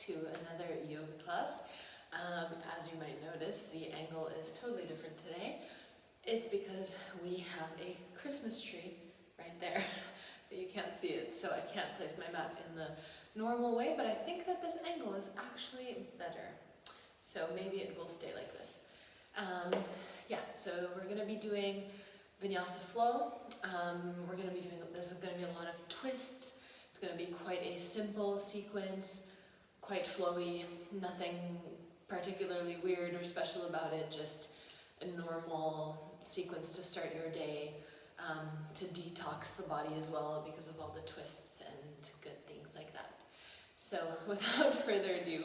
to another yoga class. As you might notice, the angle is totally different today. It's because we have a Christmas tree right there, but you can't see it, so I can't place my mat in the normal way, but I think that this angle is actually better. So maybe it will stay like this. Yeah, so we're going to be doing vinyasa flow. There's going to be a lot of twists. It's going to be quite a simple sequence, quite flowy, nothing particularly weird or special about it, just a normal sequence to start your day, to detox the body as well because of all the twists and good things like that. So without further ado,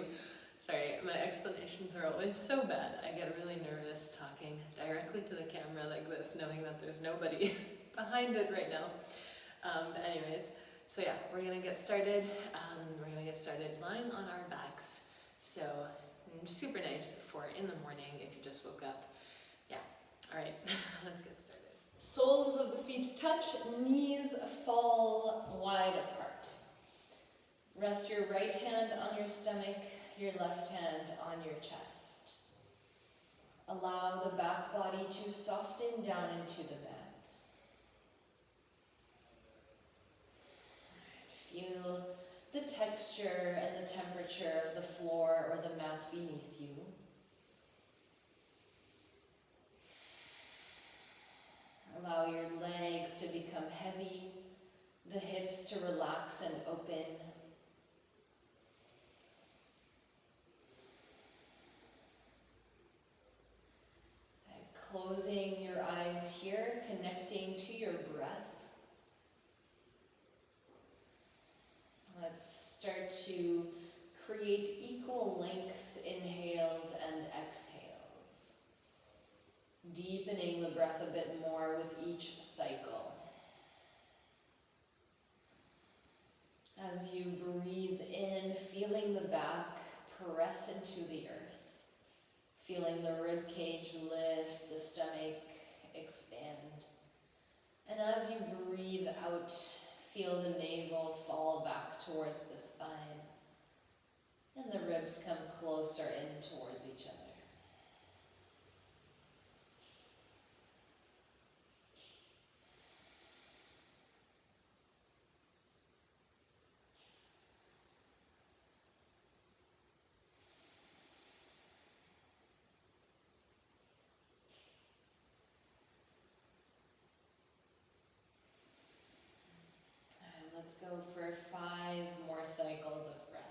sorry, my explanations are always so bad. I get really nervous talking directly to the camera like this, knowing that there's nobody behind it right now. Anyways, so yeah, we're gonna get started. We're gonna get started lying on our backs. So super nice for in the morning if you just woke up. Yeah, all right, let's get started. Soles of the feet touch, knees fall wide apart. Rest your right hand on your stomach, your left hand on your chest. Allow the back body to soften down into the mat. Feel the texture and the temperature of the floor or the mat beneath you. Allow your legs to become heavy, the hips to relax and open. Closing your eyes here, connecting to your breath. Let's start to create equal length inhales and exhales. Deepening the breath a bit more with each cycle. As you breathe in, feeling the back press into the earth. Feeling the rib cage lift, the stomach expand. And as you breathe out, feel the navel fall back towards the spine. And the ribs come closer in towards each other. Let's go for 5 more cycles of breath.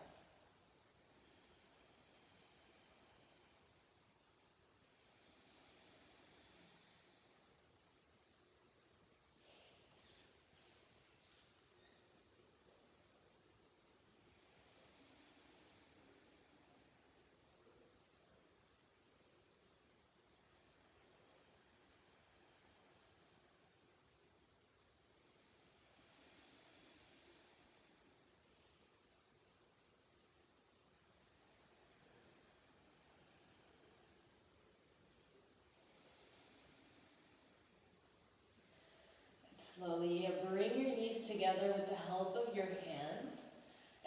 Slowly bring your knees together with the help of your hands,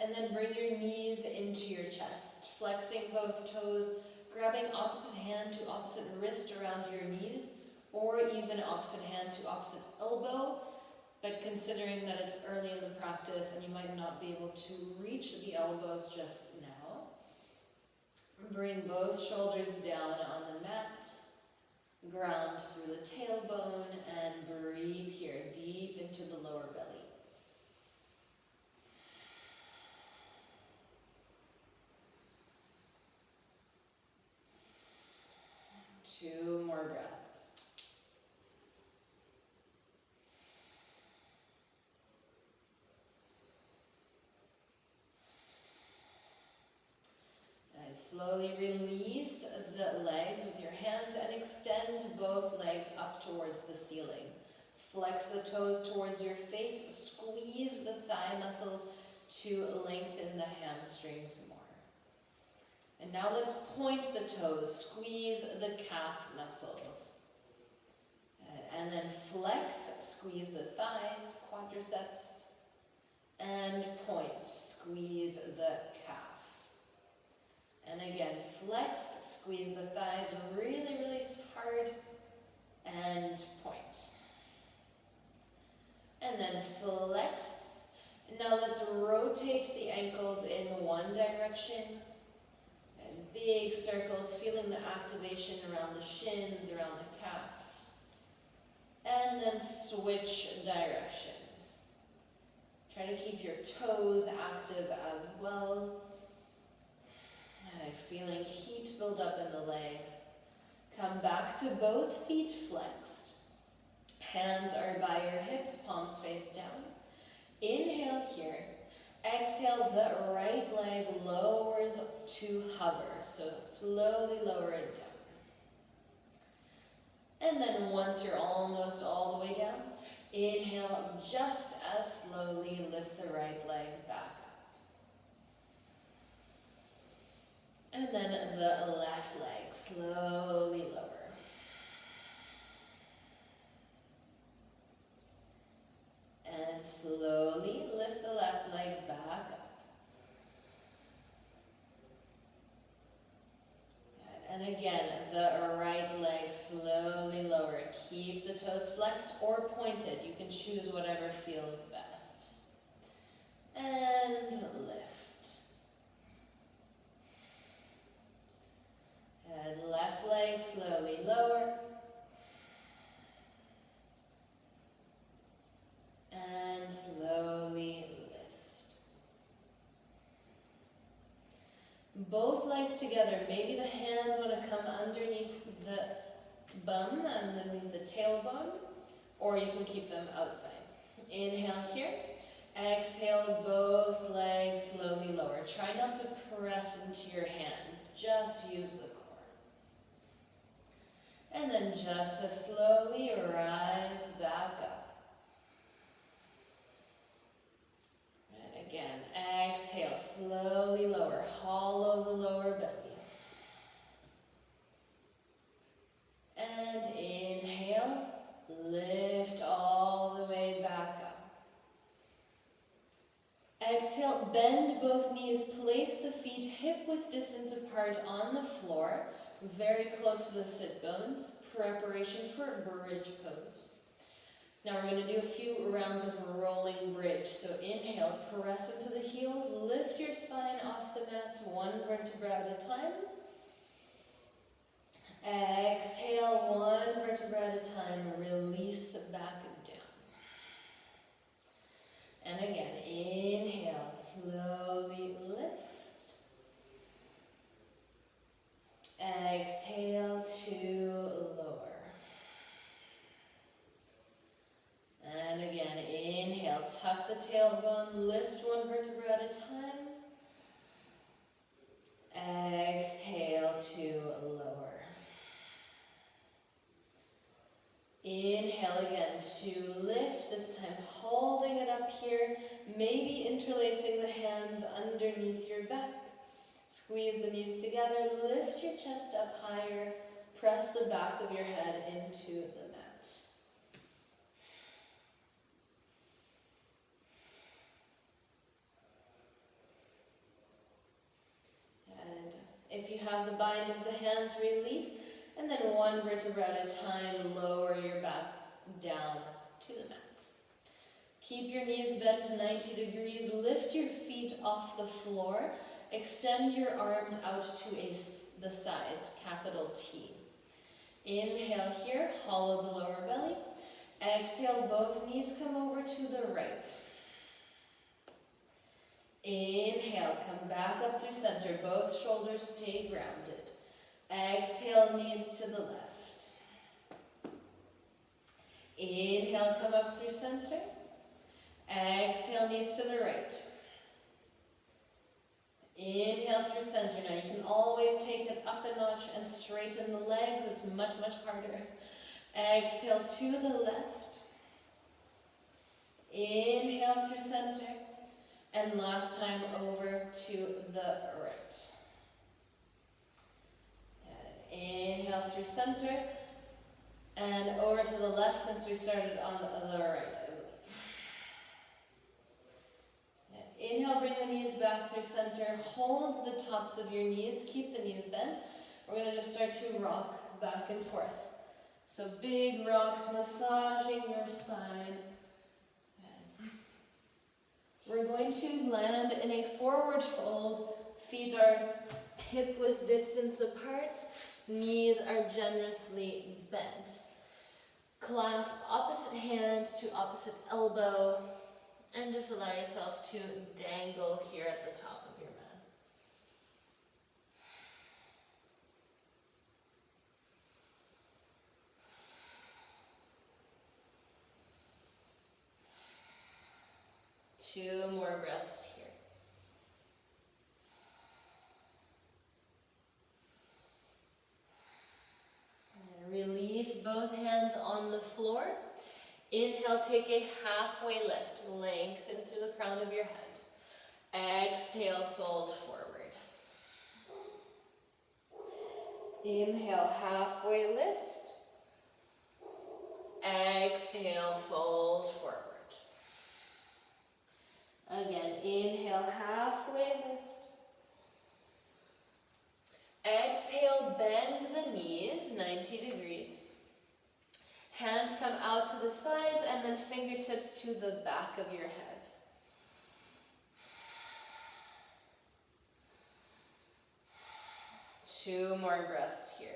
and then bring your knees into your chest, flexing both toes, grabbing opposite hand to opposite wrist around your knees, or even opposite hand to opposite elbow, but considering that it's early in the practice and you might not be able to reach the elbows just now, bring both shoulders down on the mat. Ground through the tailbone and breathe here deep into the lower belly. 2 more breaths. And slowly release the legs with your hands and extend both legs up towards the ceiling. Flex the toes towards your face, squeeze the thigh muscles to lengthen the hamstrings more. And now let's point the toes, squeeze the calf muscles. And then flex, squeeze the thighs, quadriceps, and point, squeeze the calf. And again, flex, squeeze the thighs really, really hard, and point. And then flex. Now let's rotate the ankles in one direction. And big circles, feeling the activation around the shins, around the calf. And then switch directions. Try to keep your toes active as well. And feeling heat build up in the legs. Come back to both feet flexed. Hands are by your hips, palms face down. Inhale here. Exhale, the right leg lowers to hover. So slowly lower it down. And then once you're almost all the way down, inhale, just as slowly lift the right leg back up. And then the left leg, slowly lower. And slowly lift the left leg back up. Good. And again, the right leg slowly lower. Keep the toes flexed or pointed. You can choose whatever feels best. And lift. And left leg slowly lower. And slowly lift. Both legs together. Maybe the hands want to come underneath the bum, underneath the tailbone, or you can keep them outside. Inhale here. Exhale, both legs slowly lower. Try not to press into your hands. Just use the core. And then just as slowly rise back up. Again, exhale, slowly lower, hollow the lower belly. And inhale, lift all the way back up. Exhale, bend both knees, place the feet hip-width distance apart on the floor, very close to the sit bones, preparation for bridge pose. Now we're going to do a few rounds of rolling bridge. So inhale, press into the heels, lift your spine off the mat, one vertebra at a time. Exhale, one vertebra at a time, release back down. And again, inhale, slowly lift. Exhale to lower. And again, inhale, tuck the tailbone, lift one vertebra at a time. Exhale to lower. Inhale again to lift, this time holding it up here, maybe interlacing the hands underneath your back. Squeeze the knees together, lift your chest up higher, press the back of your head into the mat. If you have the bind of the hands, release, and then one vertebra at a time, lower your back down to the mat. Keep your knees bent 90 degrees, lift your feet off the floor, extend your arms out to the sides, capital T. Inhale here, hollow the lower belly. Exhale, both knees come over to the right. Inhale, come back up through center, both shoulders stay grounded. Exhale, knees to the left. Inhale, come up through center. Exhale, knees to the right. Inhale through center. Now you can always take it up a notch and straighten the legs. It's much, much harder. Exhale to the left. Inhale through center. And last time over to the right. And inhale through center. And over to the left since we started on the right, I believe. And Inhale, bring the knees back through center. Hold the tops of your knees. Keep the knees bent. We're going to just start to rock back and forth. So big rocks massaging your spine. We're going to land in a forward fold. Feet are hip-width distance apart. Knees are generously bent. Clasp opposite hand to opposite elbow. And just allow yourself to dangle here at the top of your mat. Two more breaths here. And release both hands on the floor. Inhale, take a halfway lift. Lengthen through the crown of your head. Exhale, fold forward. Inhale, halfway lift. Exhale, fold forward. Again, inhale, halfway lift. Exhale, bend the knees 90 degrees. Hands come out to the sides and then fingertips to the back of your head. Two more breaths here.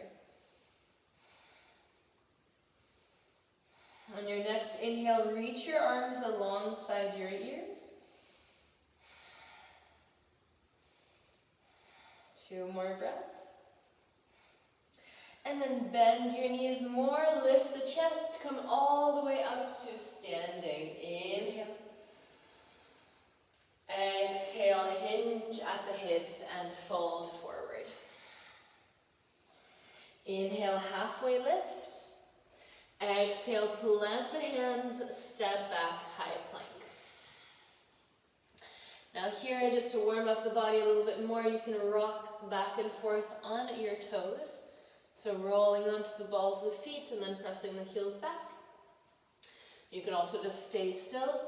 On your next inhale, reach your arms alongside your ears. Two more breaths. And then bend your knees more, lift the chest, come all the way up to standing. Inhale. Exhale, hinge at the hips and fold forward. Inhale, halfway lift. Exhale, plant the hands, step back, high plank. Now here, just to warm up the body a little bit more, you can rock back and forth on your toes. So rolling onto the balls of the feet and then pressing the heels back. You can also just stay still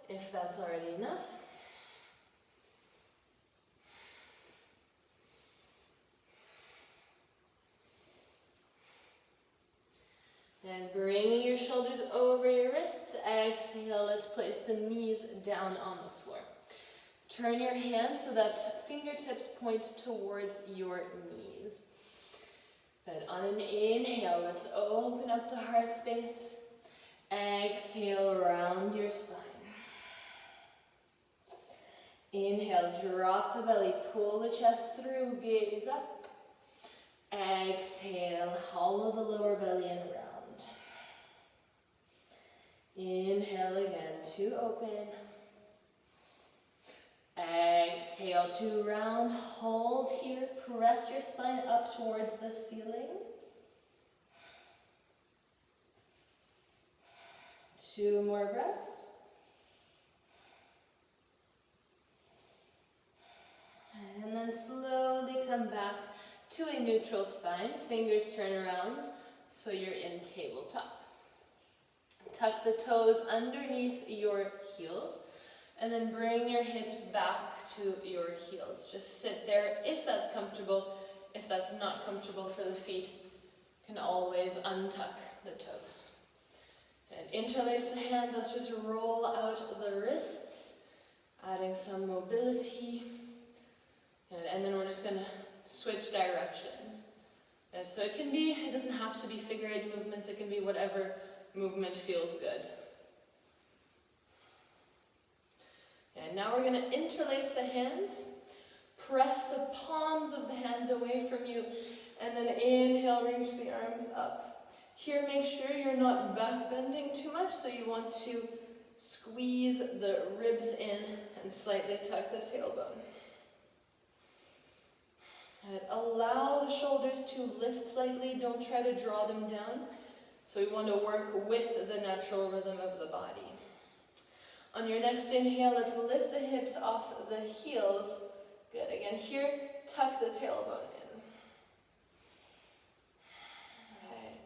if that's already enough. And bringing your shoulders over your wrists. Exhale, let's place the knees down on the floor. Turn your hands so that fingertips point towards your knees. Good. On an inhale, let's open up the heart space. Exhale, round your spine. Inhale, drop the belly, pull the chest through, gaze up. Exhale, hollow the lower belly and round. Inhale again to open. Exhale to round, hold here, press your spine up towards the ceiling. Two more breaths. And then slowly come back to a neutral spine. Fingers turn around so you're in tabletop. Tuck the toes underneath your heels. And then bring your hips back to your heels. Just sit there if that's comfortable. If that's not comfortable for the feet, you can always untuck the toes. And interlace the hands. Let's just roll out the wrists, adding some mobility. And then we're just going to switch directions. And so it doesn't have to be figure eight movements. It can be whatever movement feels good. And now we're going to interlace the hands, press the palms of the hands away from you, and then inhale, reach the arms up. Here, make sure you're not back bending too much, so you want to squeeze the ribs in and slightly tuck the tailbone. And allow the shoulders to lift slightly, don't try to draw them down. So we want to work with the natural rhythm of the body. On your next inhale, let's lift the hips off the heels. Good. Again, here, tuck the tailbone in.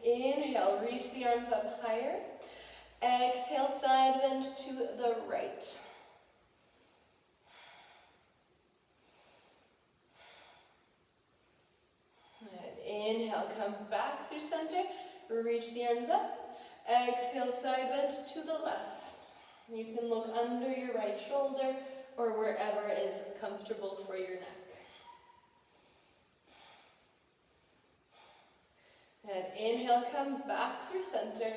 Good. Inhale, reach the arms up higher. Exhale, side bend to the right. come back through center. Reach the arms up. Exhale, side bend to the left. You can look under your right shoulder or wherever is comfortable for your neck. And inhale, come back through center.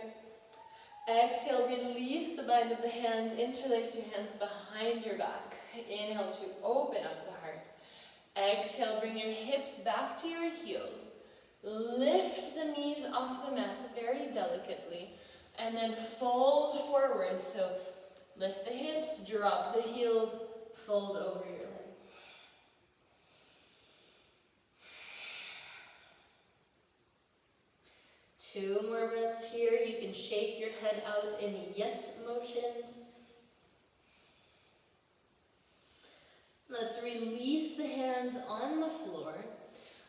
Exhale, release the bind of the hands, interlace your hands behind your back. Inhale to open up the heart. Exhale, bring your hips back to your heels. Lift the knees off the mat very delicately, and then fold forward. So lift the hips, drop the heels, fold over your legs. Two more breaths here. You can shake your head out in yes motions. Let's release the hands on the floor.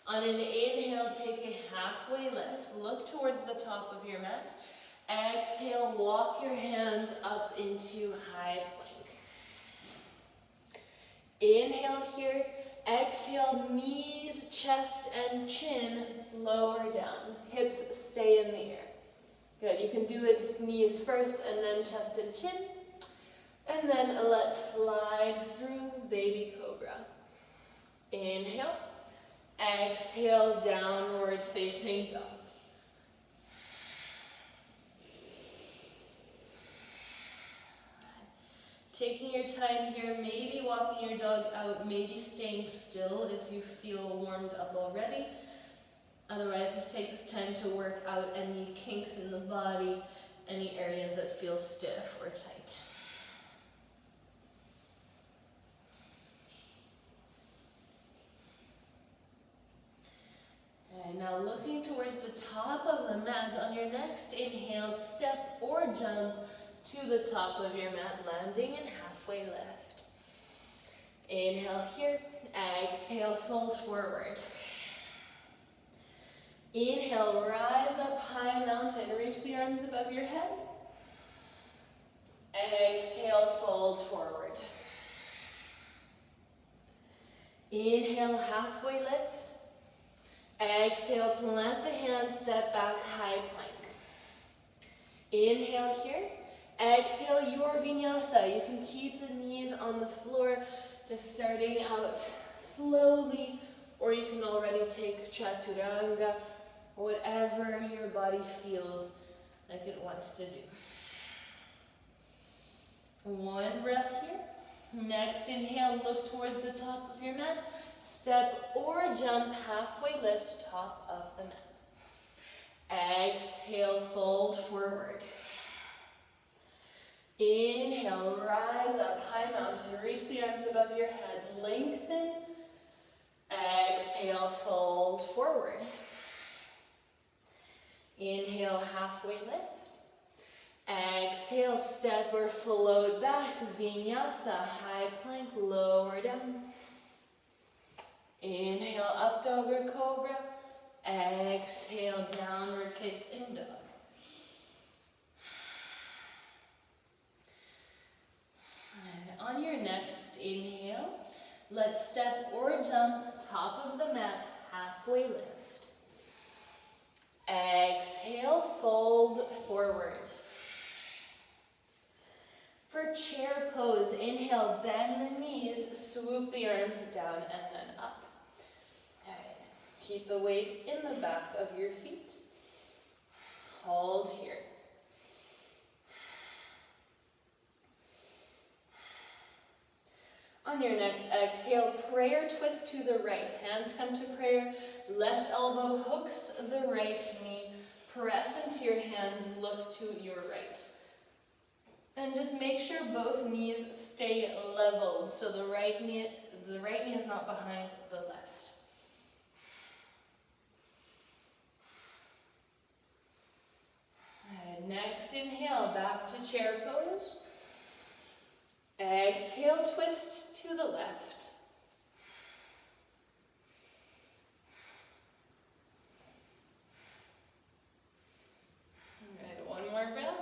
On an inhale, take a halfway lift. Look towards the top of your mat. Exhale, walk your hands up into high plank. Inhale here. Exhale, knees, chest, and chin lower down. Hips stay in the air. Good, you can do it knees first and then chest and chin. And then let's slide through baby cobra. Inhale. Exhale, downward facing dog. Taking your time here, maybe walking your dog out, maybe staying still if you feel warmed up already. Otherwise, just take this time to work out any kinks in the body, any areas that feel stiff or tight. And now looking towards the top of the mat, on your next inhale, step or jump to the top of your mat, landing in halfway lift. Inhale here, exhale, fold forward. Inhale, rise up high mountain, reach the arms above your head. Exhale, fold forward. Inhale, halfway lift. Exhale, plant the hands, step back, high plank. Inhale here. Exhale, your vinyasa. You can keep the knees on the floor, just starting out slowly, or you can already take chaturanga, whatever your body feels like it wants to do. One breath here. Next inhale, look towards the top of your mat. Step or jump, halfway lift, top of the mat. Exhale, fold forward. Inhale, rise up, high mountain, reach the arms above your head, lengthen. Exhale, fold forward. Inhale, halfway lift. Exhale, step or float back, vinyasa, high plank, lower down. Inhale, up dog or cobra. Exhale, downward facing dog. And on your next inhale, let's step or jump, top of the mat, halfway lift. Exhale, fold forward. For chair pose, inhale, bend the knees, swoop the arms down and then up. Good. Keep the weight in the back of your feet. Hold here. On your next exhale, prayer twist to the right. Hands come to prayer. Left elbow hooks the right knee. Press into your hands, look to your right. And just make sure both knees stay leveled, so the right knee is not behind the left. And next inhale, back to chair pose. Exhale, twist to the left. Good, one more breath.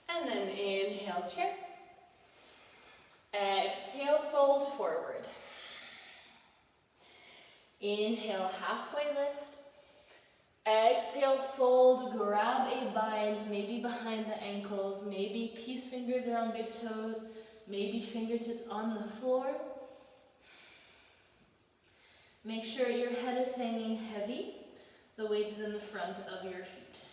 And then inhale, chair. Exhale, fold forward. Inhale, halfway lift. Exhale, fold, grab a bind, maybe behind the ankles, maybe peace fingers around big toes, maybe fingertips on the floor. Make sure your head is hanging heavy. The weight is in the front of your feet.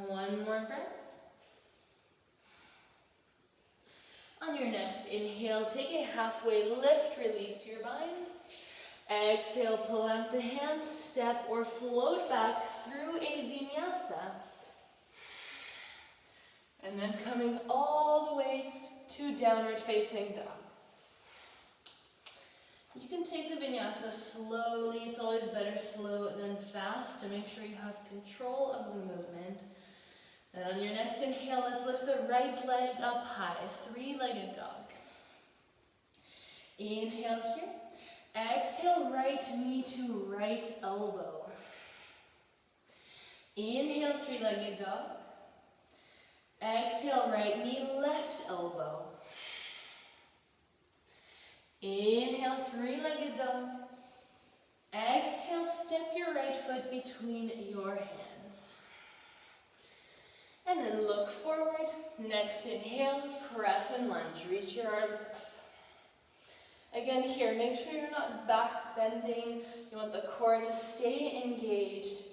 One more breath. On your next inhale, take a halfway lift, release your bind. Exhale, plant the hands, step or float back through a vinyasa. And then coming all the way to downward facing dog. You can take the vinyasa slowly. It's always better slow than fast to make sure you have control of the movement. And on your next inhale, let's lift the right leg up high, three-legged dog. Inhale here. Exhale, right knee to right elbow. Inhale, three-legged dog. Exhale, right knee, left elbow. Inhale, three-legged dog. Exhale, step your right foot between your hands. And then look forward. Next inhale, press and lunge. Reach your arms up. Again here, make sure you're not back bending. You want the core to stay engaged.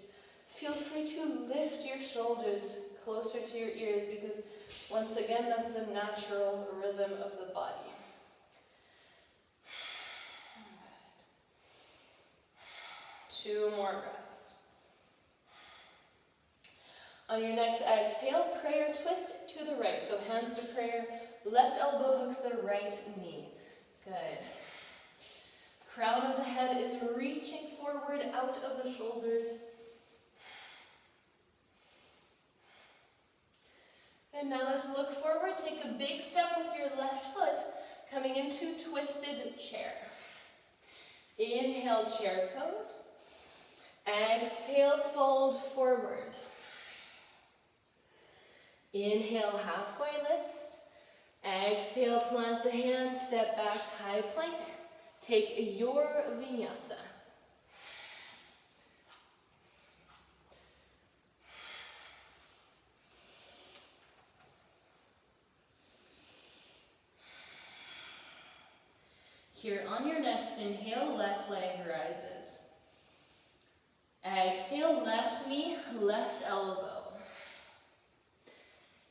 Feel free to lift your shoulders closer to your ears because once again, that's the natural rhythm of the body. Two more breaths. On your next exhale, prayer twist to the right. So hands to prayer, left elbow hooks the right knee. Good. Crown of the head is reaching forward out of the shoulders. And now let's look forward. Take a big step with your left foot, coming into twisted chair. Inhale, chair pose. Exhale, fold forward. Inhale, halfway lift. Exhale, plant the hands, step back, high plank. Take your vinyasa. Here on your next inhale, left leg rises. Exhale, left knee, left elbow.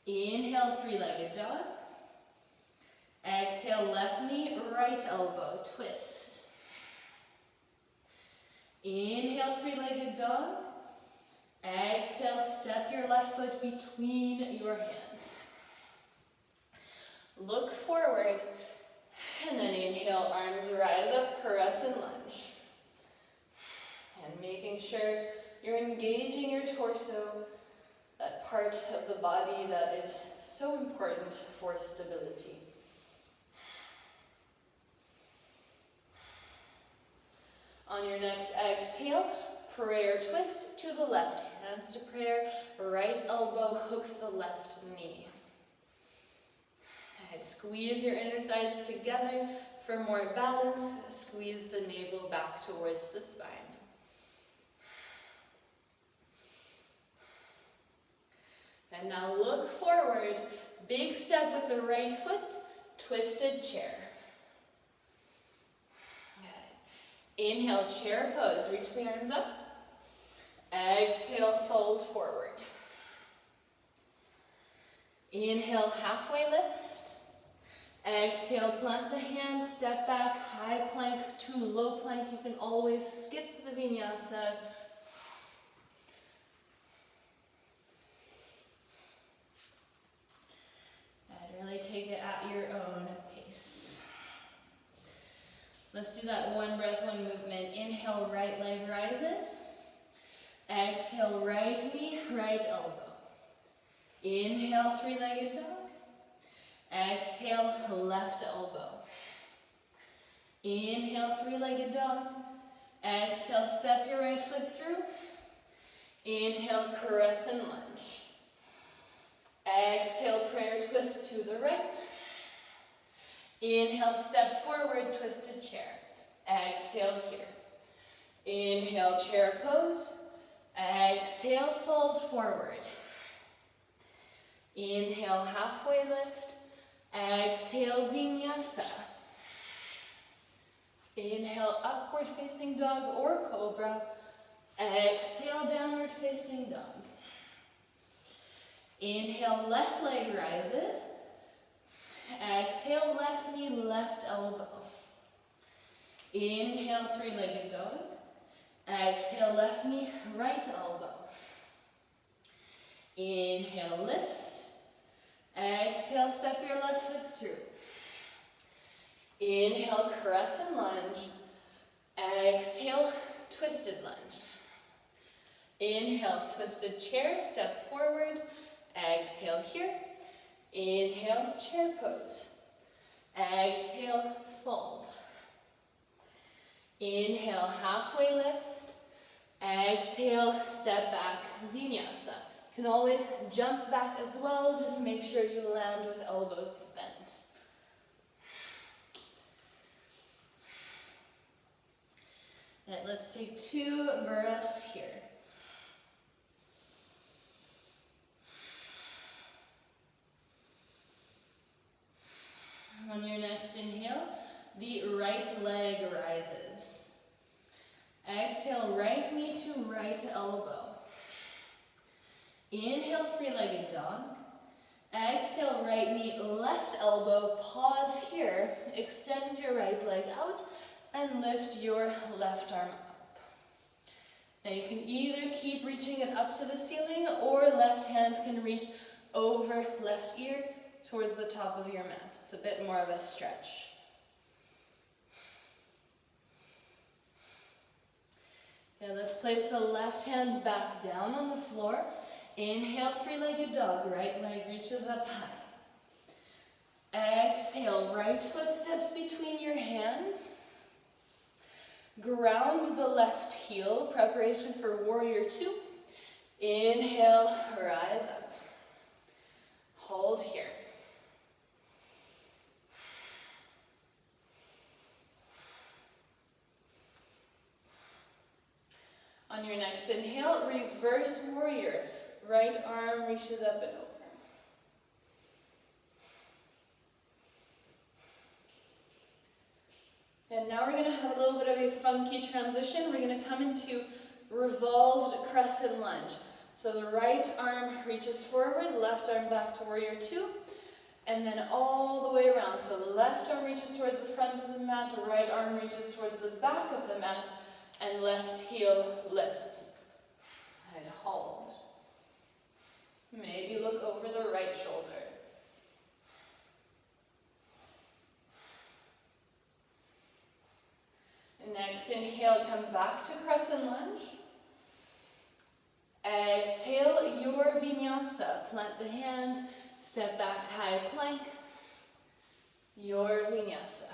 Inhale, three-legged dog. Exhale, left knee, right elbow, twist. Inhale, three-legged dog. Exhale, step your left foot between your hands. Look forward, and then inhale, arms rise up, press and lunge. And making sure you're engaging your torso, that part of the body that is so important for stability. On your next exhale, prayer twist to the left. Hands to prayer, right elbow hooks the left knee. And squeeze your inner thighs together for more balance. Squeeze the navel back towards the spine. And now look forward. Big step with the right foot, twisted chair. Inhale, chair pose. Reach the arms up. Exhale, fold forward. Inhale, halfway lift. Exhale, plant the hands, step back, high plank to low plank. You can always skip the vinyasa. And really take it at your own pace. Let's do that one breath, one movement. Inhale, right leg rises. Exhale, right knee, right elbow. Inhale, three-legged dog. Exhale, left elbow. Inhale, three-legged dog. Exhale, step your right foot through. Inhale, caress and lunge. Exhale, prayer twist to the right. Inhale, step forward, twisted chair. Exhale here. Inhale, chair pose. Exhale, fold forward. Inhale, halfway lift. Exhale, vinyasa. Inhale, upward facing dog or cobra. Exhale, downward facing dog. Inhale, left leg rises. Exhale, left knee, left elbow. Inhale, three-legged dog. Exhale, left knee, right elbow. Inhale, lift. Exhale, step your left foot through. Inhale, crescent lunge. Exhale, twisted lunge. Inhale, twisted chair, step forward. Exhale here. Inhale, chair pose. Exhale, fold. Inhale, halfway lift. Exhale, step back, vinyasa. You can always jump back as well, just make sure you land with elbows bent. All right, let's take 2 breaths here. On your next inhale, the right leg rises. Exhale, right knee to right elbow. Inhale, three-legged dog. Exhale, right knee, left elbow. Pause here. Extend your right leg out and lift your left arm up. Now you can either keep reaching it up to the ceiling or left hand can reach over left ear towards the top of your mat. It's a bit more of a stretch. Okay, let's place the left hand back down on the floor. Inhale, three-legged dog. Right leg reaches up high. Exhale, right foot steps between your hands. Ground the left heel, preparation for warrior 2. Inhale, rise up. Hold here. On your next inhale, reverse warrior. Right arm reaches up and over. And now we're going to have a little bit of a funky transition. We're going to come into revolved crescent lunge. So the right arm reaches forward, left arm back to warrior 2, and then all the way around. So the left arm reaches towards the front of the mat, the right arm reaches towards the back of the mat, and left heel lifts. And hold. Maybe look over the right shoulder. Next inhale, come back to crescent lunge. Exhale, your vinyasa. Plant the hands, step back, high plank. Your vinyasa.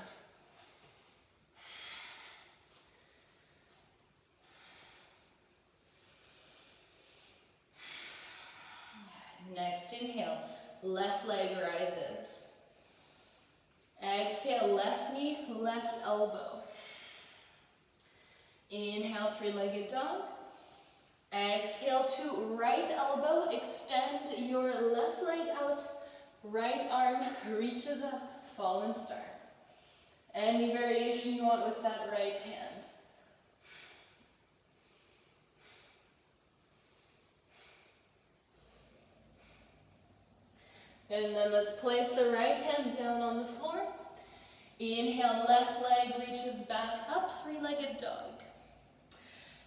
Next inhale, left leg rises. Exhale, left knee, left elbow. Inhale, three-legged dog. Exhale to right elbow, extend your left leg out, right arm reaches up, fallen star. Any variation you want with that right hand. And then let's place the right hand down on the floor. Inhale, left leg reaches back up, three-legged dog.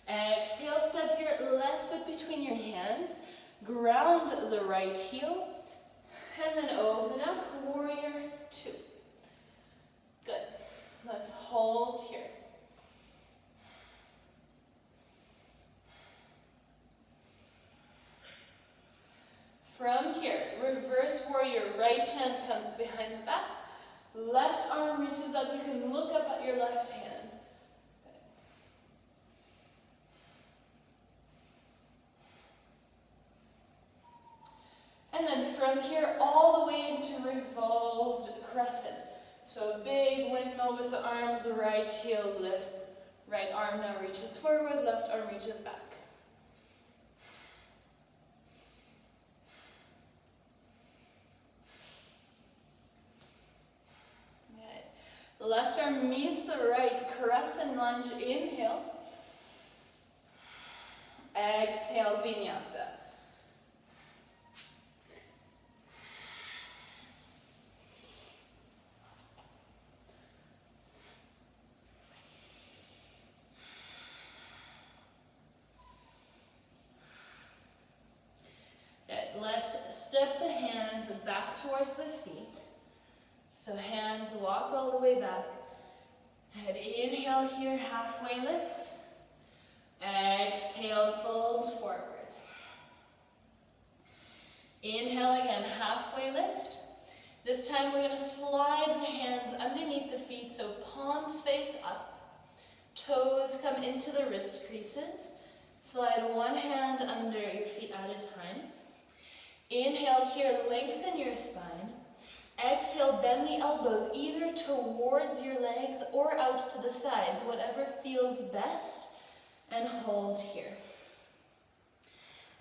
Exhale, step your left foot between your hands, ground the right heel, and then open up, warrior 2. Good. Let's hold here. From here, reverse warrior, right hand comes behind the back, left arm reaches up, you can look up at your left hand. And then from here, all the way into revolved crescent. So a big windmill with the arms, right heel lifts, right arm now reaches forward, left arm reaches back. Good. Left arm meets the right, crescent lunge, inhale. Exhale, vinyasa. Let's step the hands back towards the feet. So hands walk all the way back. And inhale here, halfway lift. Exhale, fold forward. Inhale again, halfway lift. This time we're going to slide the hands underneath the feet, so palms face up. Toes come into the wrist creases. Slide one hand under your feet at a time. Inhale here, lengthen your spine. Exhale, bend the elbows either towards your legs or out to the sides, whatever feels best, and hold here.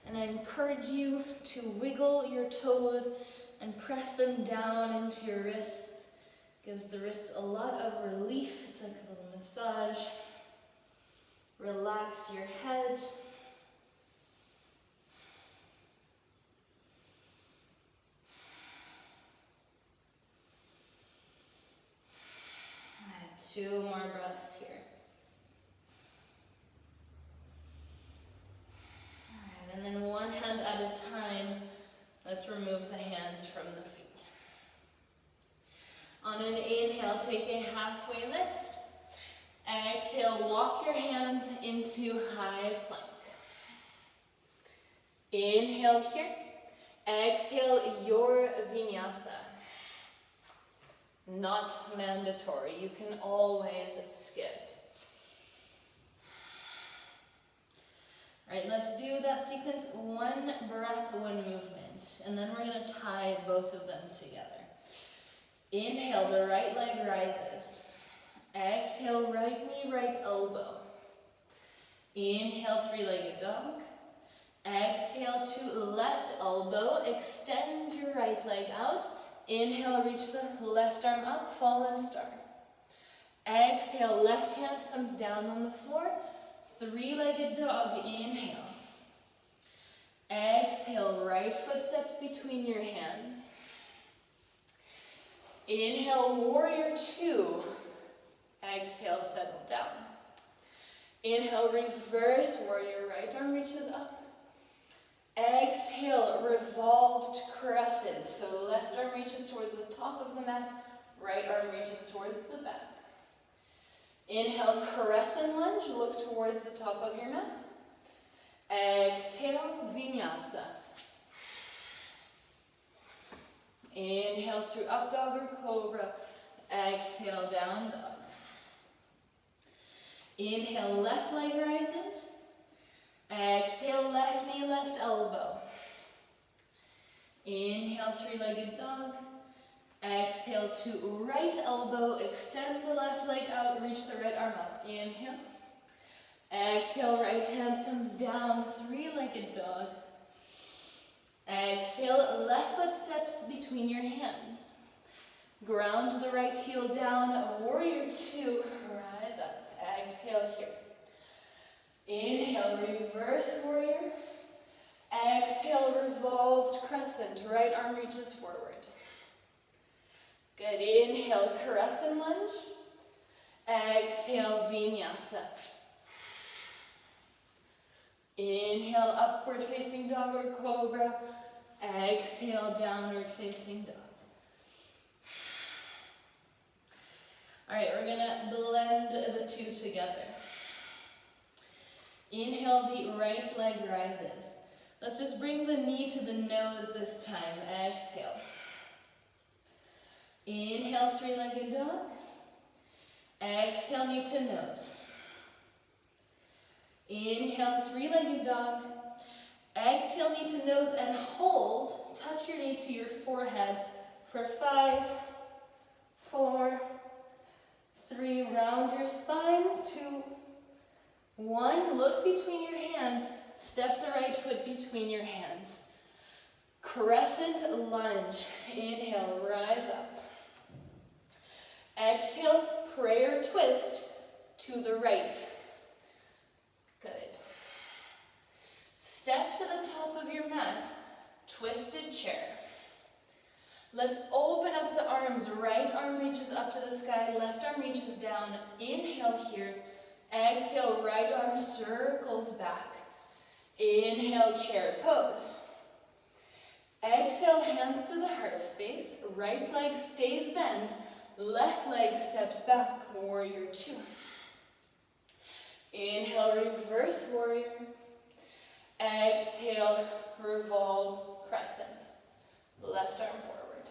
And I encourage you to wiggle your toes and press them down into your wrists. Gives the wrists a lot of relief. It's like a little massage. Relax your head. Two more breaths here. All right, and then one hand at a time, let's remove the hands from the feet. On an inhale, take a halfway lift. Exhale, walk your hands into high plank. Inhale here. Exhale, your vinyasa. Not mandatory. You can always skip. All right, let's do that sequence. One breath, one movement. And then we're going to tie both of them together. Inhale, the right leg rises. Exhale, right knee, right elbow. Inhale, three-legged dog. Exhale to left elbow. Extend your right leg out. Inhale, reach the left arm up, fallen star. Exhale, left hand comes down on the floor. Three-legged dog, inhale. Exhale, right foot steps between your hands. Inhale, warrior two. Exhale, settle down. Inhale, reverse warrior, right arm reaches up. Exhale, revolved crescent. So left arm reaches towards the top of the mat, right arm reaches towards the back. Inhale, crescent lunge, look towards the top of your mat. Exhale, vinyasa. Inhale through up dog or cobra. Exhale, down dog. Inhale, left leg rises. Exhale, left knee, left elbow. Inhale, three-legged dog. Exhale to right elbow, extend the left leg out, reach the right arm up. Inhale. Exhale, right hand comes down, three-legged dog. Exhale, left foot steps between your hands. Ground the right heel down, warrior two, rise up. Exhale here. Inhale, reverse warrior. Exhale, revolved crescent. Right arm reaches forward. Good. Inhale, crescent lunge. Exhale, vinyasa. Inhale, upward facing dog or cobra. Exhale, downward facing dog. All right, we're gonna blend the two together. Inhale, the right leg rises. Let's just bring the knee to the nose this time. Exhale. Inhale, three-legged dog. Exhale, knee to nose. Inhale, three-legged dog. Exhale, knee to nose and hold. Touch your knee to your forehead for 5, 4, 3, round your spine, 2, 1, look between your hands, step the right foot between your hands. Crescent lunge, inhale, rise up. Exhale, prayer twist to the right. Good. Step to the top of your mat, twisted chair. Let's open up the arms. Right arm reaches up to the sky, left arm reaches down. Inhale here. Exhale, right arm circles back. Inhale, chair pose. Exhale, hands to the heart space. Right leg stays bent. Left leg steps back, warrior 2. Inhale, reverse warrior. Exhale, revolve, crescent. Left arm forward.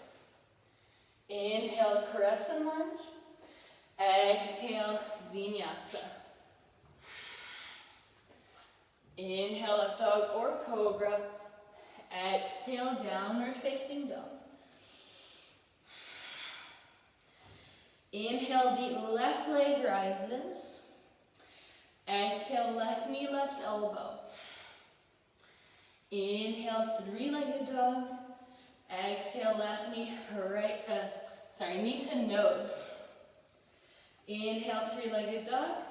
Inhale, crescent lunge. Exhale, vinyasa. Inhale, up dog or cobra. Exhale, downward facing dog. Inhale, the left leg rises. Exhale, left knee, left elbow. Inhale, three-legged dog. Exhale, left knee, knee to nose. Inhale, three-legged dog.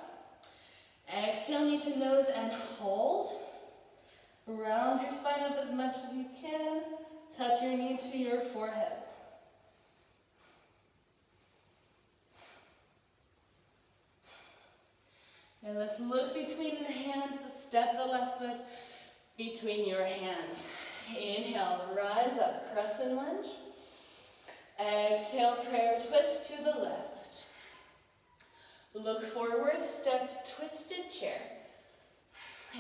Exhale, knee to nose and hold. Round your spine up as much as you can. Touch your knee to your forehead. And let's look between the hands. Step the left foot between your hands. Inhale, rise up, crescent lunge. Exhale, prayer twist to the left. Look forward, step twisted chair.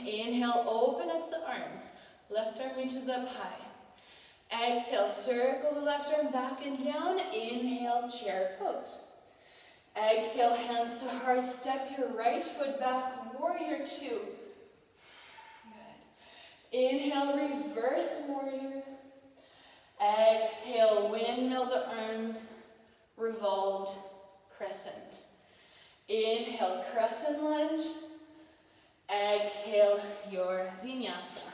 Inhale, open up the arms. Left arm reaches up high. Exhale, circle the left arm back and down. Inhale, chair pose. Exhale, hands to heart. Step your right foot back, warrior 2. Good. Inhale, reverse warrior. Exhale, windmill the arms, revolved crescent. Inhale, crescent lunge. Exhale, your vinyasa.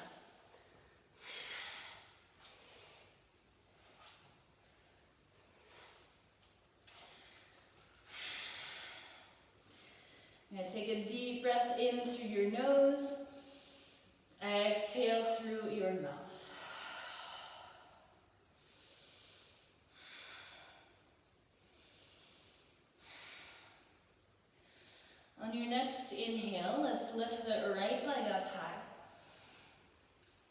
You're going to take a deep breath in through your nose. Exhale through your mouth. On your next inhale, let's lift the right leg up high.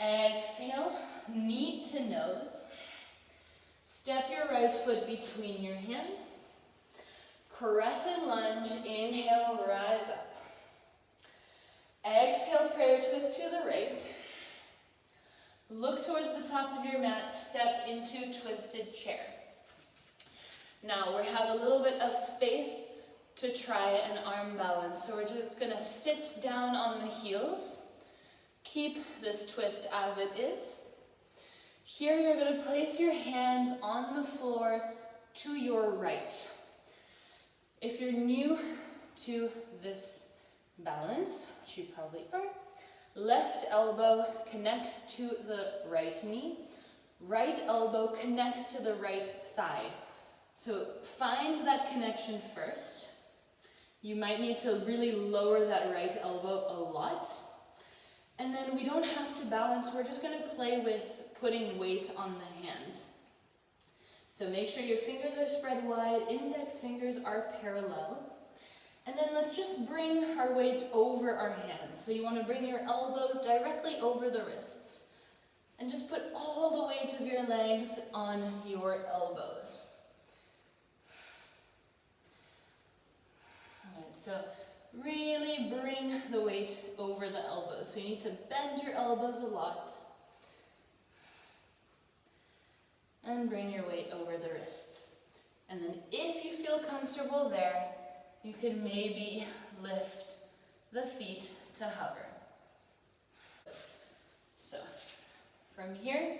Exhale, knee to nose. Step your right foot between your hands. Crescent lunge, inhale, rise up. Exhale, prayer twist to the right. Look towards the top of your mat, step into twisted chair. Now we have a little bit of space to try an arm balance. So we're just gonna sit down on the heels. Keep this twist as it is. Here you're gonna place your hands on the floor to your right. If you're new to this balance, which you probably are, left elbow connects to the right knee, right elbow connects to the right thigh. So find that connection first. You might need to really lower that right elbow a lot. And then we don't have to balance, we're just going to play with putting weight on the hands. So make sure your fingers are spread wide, index fingers are parallel. And then let's just bring our weight over our hands. So you want to bring your elbows directly over the wrists. And just put all the weight of your legs on your elbows. Alright, so really bring the weight over the elbows. So you need to bend your elbows a lot. And bring your weight over the wrists. And then if you feel comfortable there, you can maybe lift the feet to hover. So from here,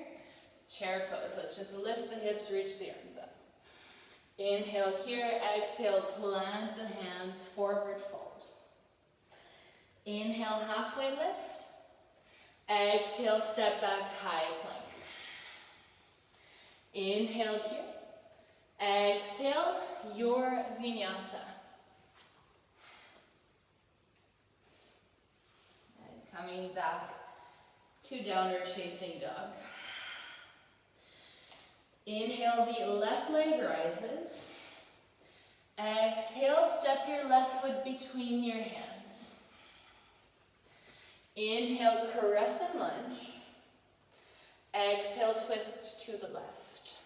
chair pose. Let's just lift the hips, reach the arms up. Inhale here, exhale, plant the hands, forward fold. Inhale, halfway lift. Exhale, step back, high plank. Inhale here. Exhale, your vinyasa. And coming back to downward facing dog. Inhale, the left leg rises. Exhale, step your left foot between your hands. Inhale, crescent lunge. Exhale, twist to the left.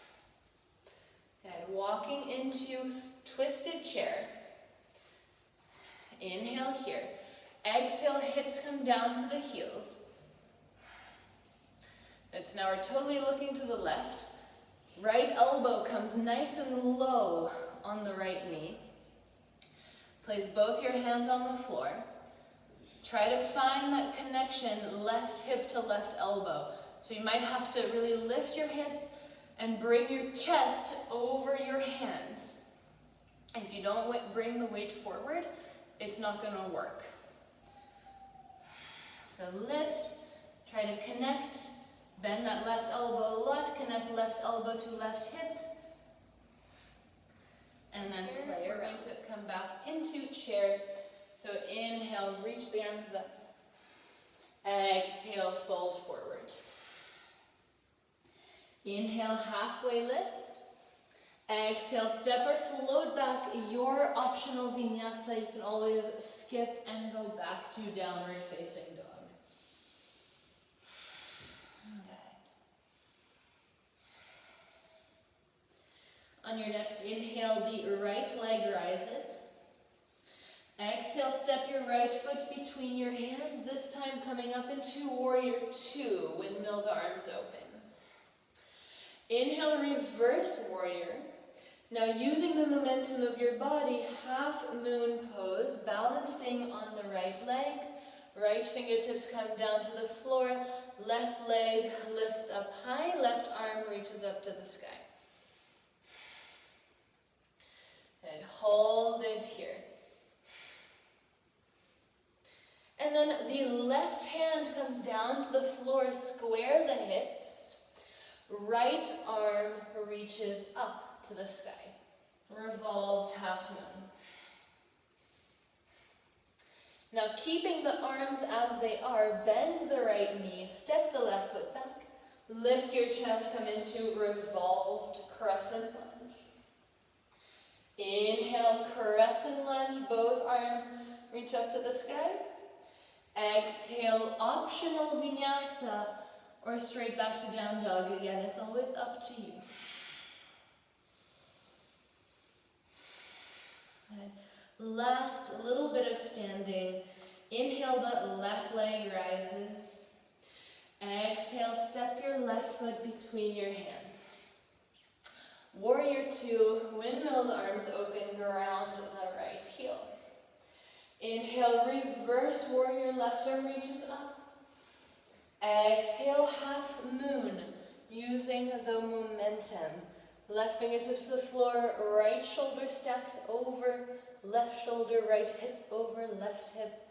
And walking into twisted chair. Inhale here. Exhale, hips come down to the heels. It's now we're totally looking to the left. Right elbow comes nice and low on the right knee. Place both your hands on the floor. Try to find that connection left hip to left elbow. So you might have to really lift your hips and bring your chest over your hands. If you don't bring the weight forward, it's not going to work. So lift, try to connect. Bend that left elbow a lot, connect left elbow to left hip. And then play around. We're going to come back into chair. So inhale, reach the arms up. Exhale, fold forward. Inhale, halfway lift. Exhale, step or float back, your optional vinyasa. You can always skip and go back to downward facing dog. On your next inhale, the right leg rises. Exhale, step your right foot between your hands, this time coming up into warrior two, windmill the arms open. Inhale, reverse warrior. Now using the momentum of your body, half moon pose, balancing on the right leg. Right fingertips come down to the floor, left leg lifts up high, left arm reaches up to the sky. And hold it here. And then the left hand comes down to the floor, square the hips. Right arm reaches up to the sky. Revolved half moon. Now keeping the arms as they are, bend the right knee, step the left foot back, lift your chest, come into revolved crescent lunge. Inhale, crescent lunge, both arms reach up to the sky. Exhale, optional vinyasa, or straight back to down dog again. It's always up to you. And last little bit of standing. Inhale, the left leg rises. Exhale, step your left foot between your hands. Warrior two, windmill the arms open, ground the right heel. Inhale, reverse warrior, left arm reaches up. Exhale, half moon, using the momentum. Left fingertips to the floor, right shoulder stacks over, left shoulder, right hip over, left hip.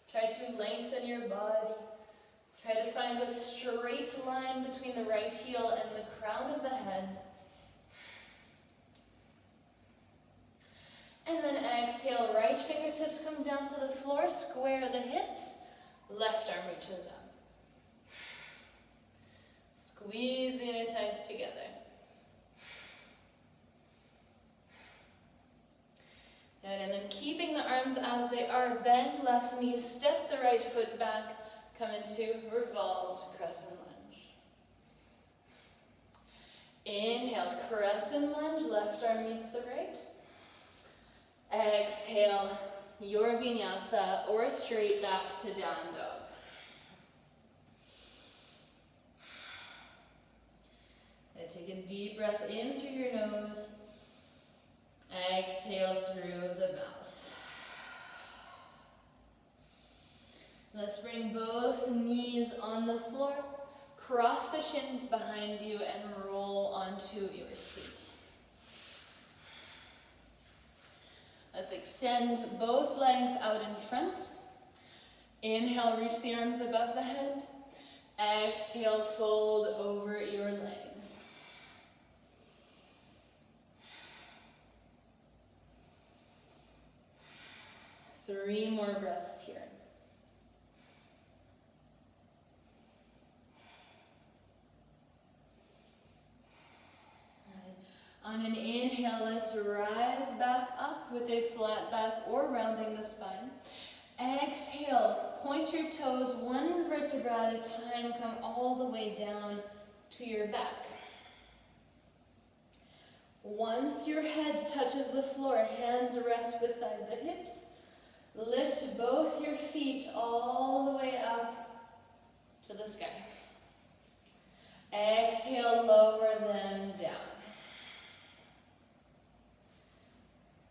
Try to lengthen your body. Try to find a straight line between the right heel and the crown of the head. And then exhale, right fingertips come down to the floor, square the hips, left arm reaches up. Squeeze the inner thighs together. Good, and then keeping the arms as they are, bend left knee, step the right foot back, come into revolved crescent lunge. Inhale, crescent lunge, left arm meets the right. Exhale, your vinyasa, or straight back to down dog. And take a deep breath in through your nose. Exhale through the mouth. Let's bring both knees on the floor. Cross the shins behind you and roll onto your seat. Let's extend both legs out in front. Inhale, reach the arms above the head. Exhale, fold over your legs. Three more breaths here. On an inhale, let's rise back up with a flat back or rounding the spine. Exhale, point your toes one vertebra at a time, come all the way down to your back. Once your head touches the floor, hands rest beside the hips. Lift both your feet all the way up to the sky. Exhale, lower them down.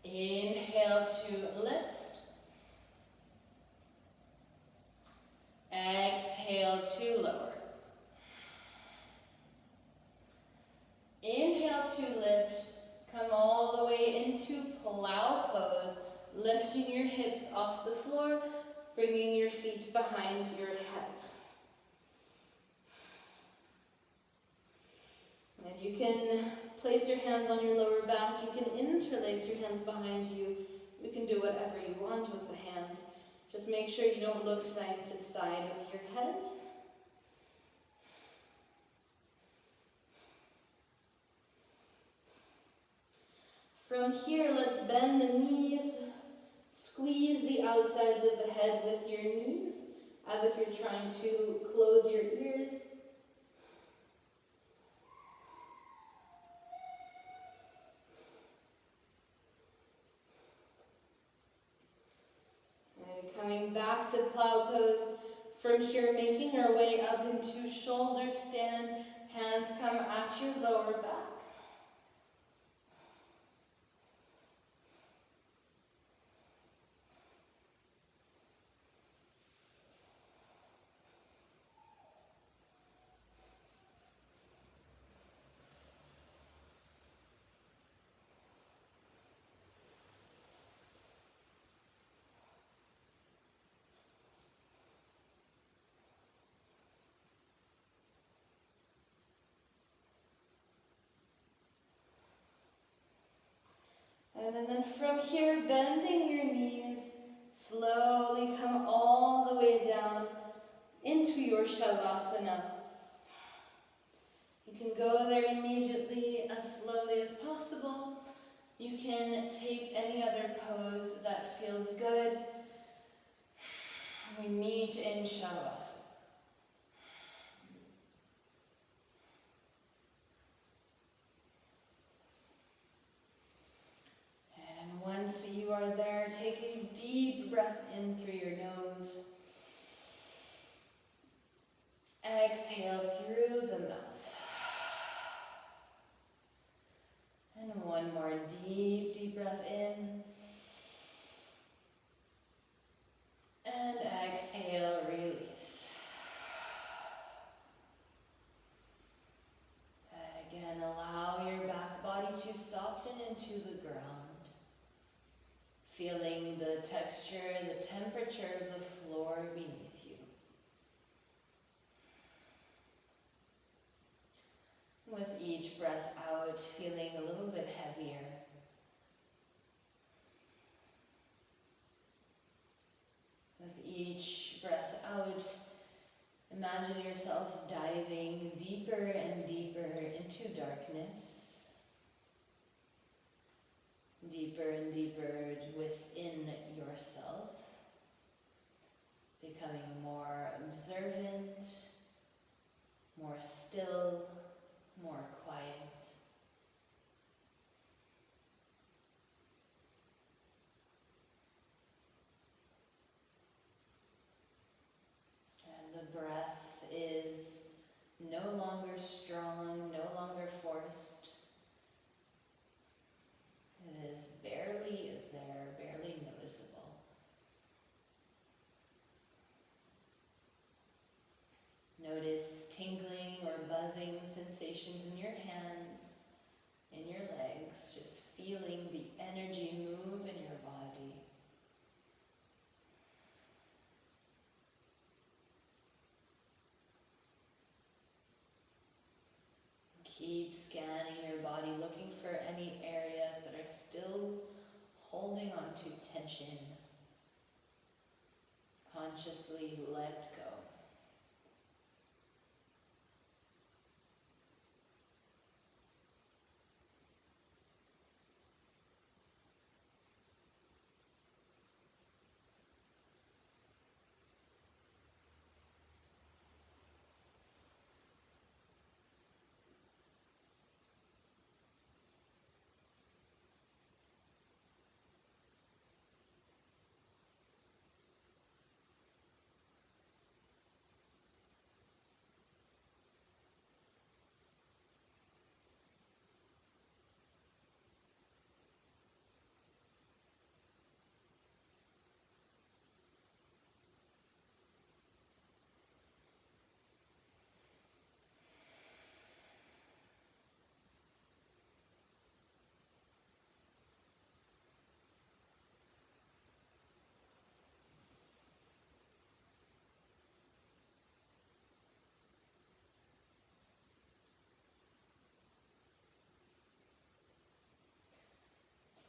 Inhale to lift. Exhale to lower. Inhale to lift. Come all the way into plow pose, lifting your hips off the floor, bringing your feet behind your head. And you can place your hands on your lower back. You can interlace your hands behind you. You can do whatever you want with the hands. Just make sure you don't look side to side with your head. From here, let's bend the knees. Squeeze the outsides of the head with your knees, as if you're trying to close your ears. Coming back to plow pose. From here, making our way up into shoulder stand. Hands come at your lower back. And then from here, bending your knees, slowly come all the way down into your Shavasana. You can go there immediately as slowly as possible. You can take any other pose that feels good. We meet in Shavasana. Once you are there, take a deep breath in through your nose. Exhale through the mouth. And one more deep, deep breath in. And exhale, release. And again, allow your back body to soften into the ground. Feeling the texture, the temperature of the floor beneath you. With each breath out, feeling a little bit heavier. With each breath out, imagine yourself diving deeper and deeper into darkness. Deeper and deeper within yourself, becoming more observant, more still, more quiet. And the breath is no longer strong, no longer forced. It is barely there, barely noticeable. Notice tingling or buzzing sensations in your hands, in your legs, just feeling the energy move in your body. Keep scanning your body, looking for any areas that are still holding on to tension. Consciously let go.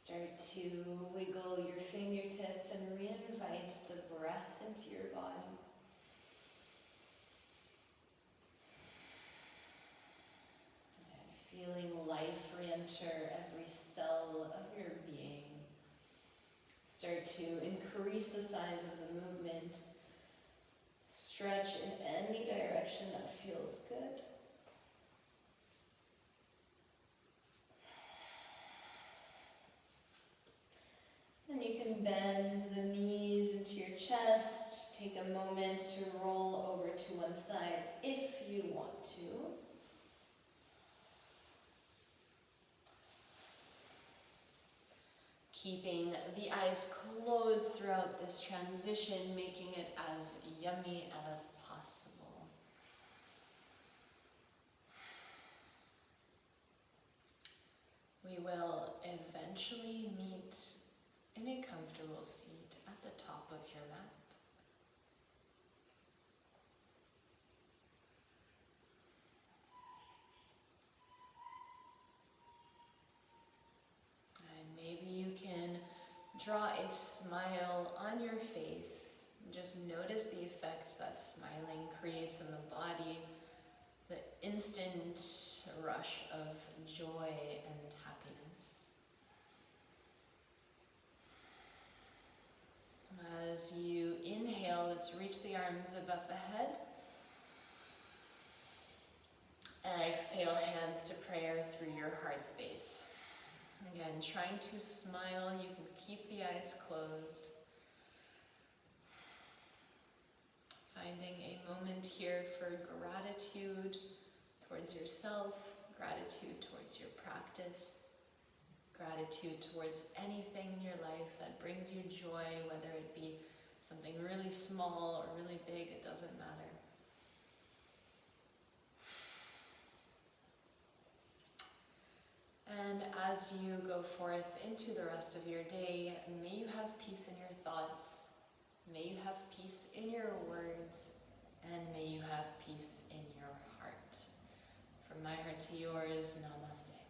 Start to wiggle your fingertips and re-invite the breath into your body. And feeling life re-enter every cell of your being. Start to increase the size of the movement. Stretch in any direction that feels good. And you can bend the knees into your chest. Take a moment to roll over to one side if you want to. Keeping the eyes closed throughout this transition, making it as yummy as possible. We will eventually meet in a comfortable seat at the top of your mat. And maybe you can draw a smile on your face. Just notice the effects that smiling creates in the body, the instant rush of joy and happiness. As you inhale, let's reach the arms above the head. Exhale, hands to prayer through your heart space. Again, trying to smile, you can keep the eyes closed. Finding a moment here for gratitude towards yourself, gratitude towards your practice, gratitude towards anything in your life that brings you joy, whether it be something really small or really big, it doesn't matter. And as you go forth into the rest of your day, may you have peace in your thoughts, may you have peace in your words, and may you have peace in your heart. From my heart to yours, namaste.